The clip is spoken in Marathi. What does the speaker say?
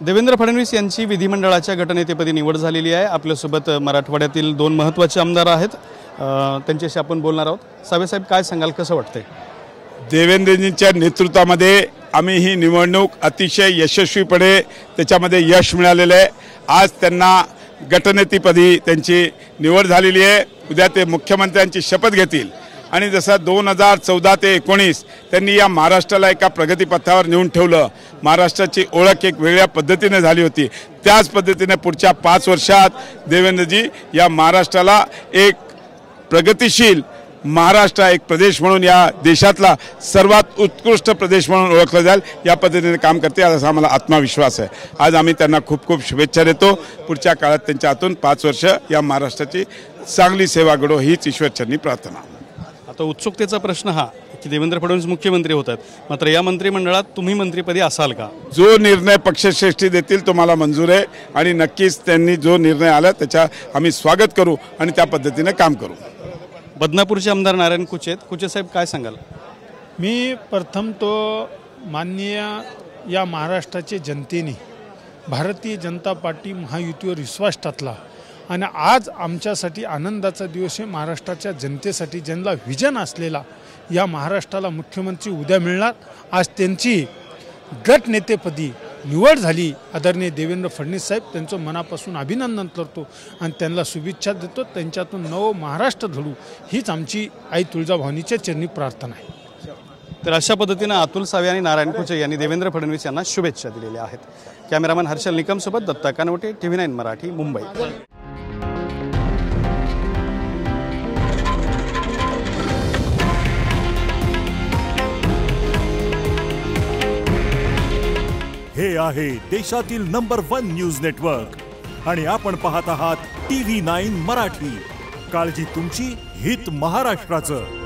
देवेंद्र फडणवीस यांची विधिमंडळाच्या गटनेतेपदी निवड झालेली आहे। आपल्यासोबत मराठवाड्यातील दोन महत्त्वाचे आमदार आहेत, त्यांच्याशी आपण बोलणार आहोत। साहेब काय सांगाल, कसं वाटतंय? देवेंद्रजींच्या नेतृत्वामध्ये आम्ही ही निवडणूक अतिशय यशस्वीपणे त्याच्यामध्ये यश मिळालेलं आहे। आज त्यांना गटनेतेपदी त्यांची निवड झालेली आहे। उद्या ते मुख्यमंत्र्यांची शपथ घेतील आणि जसं 2014 ते 19 त्यांनी या महाराष्ट्राला एका प्रगतीपथावर नेऊन ठेवलं। महाराष्ट्राची ओळख एक वेगळ्या पद्धतीने झाली होती, त्याच पद्धतीने पुढच्या 5 वर्षात देवेंद्रजी या महाराष्ट्राला एक प्रगतिशील महाराष्ट्र एक प्रदेश म्हणून या देशातला सर्वात उत्कृष्ट प्रदेश म्हणून ओळखला जाईल या पद्धतीने काम करते असा आम्हाला आत्मविश्वास आहे। आज आम्ही त्यांना खूप खूप शुभेच्छा देतो। पुढच्या काळात त्यांच्या हातून 5 वर्ष या महाराष्ट्राची चांगली सेवा घडो हीच ईश्वरचरणी प्रार्थना। आता उत्सुकतेचा प्रश्न हा की देवेंद्र फडणवीस मुख्यमंत्री होतात, मात्र या मंत्रिमंडळात तुम्ही मंत्रिपदी असाल का? जो निर्णय पक्षश्रेष्ठी देतील तो मला मंजूर आहे आणि नक्कीच त्यांनी जो निर्णय आला त्याचा आम्ही स्वागत करू आणि त्या पद्धतीने काम करू। बदनापूरचे आमदार नारायण कुचे साहेब काय सांगाल? मी प्रथम तो माननीय या महाराष्ट्राचे जनतेने भारतीय जनता पार्टी महायुतीवर विश्वास टाकला आणि आज आमच्यासाठी आनंदाचा दिवस आहे। महाराष्ट्राच्या जनतेसाठी ज्यांना विजन असलेला या महाराष्ट्राला मुख्यमंत्री उद्या मिळणार। आज त्यांची गटनेतेपदी निवड झाली। आदरणीय देवेंद्र फडणवीस साहेब त्यांचं मनापासून अभिनंदन करतो आणि त्यांना शुभेच्छा देतो। त्यांच्यातून नव महाराष्ट्र घडू हीच आमची आई तुळजाभवानीच्या चरणी प्रार्थना आहे। तर अशा पद्धतीने अतुल सावे आणि नारायण कुचे यांनी देवेंद्र फडणवीस यांना शुभेच्छा दिलेल्या आहेत। कॅमेरामॅन हर्षल निकम सोबत दत्ता कानवटे, TV9 मराठी, मुंबई। हे आहे देशातील नंबर 1 न्यूज नेटवर्क आणि आपण पाहत आहात TV9 मराठी। काळजी तुमची, हित महाराष्ट्राचं।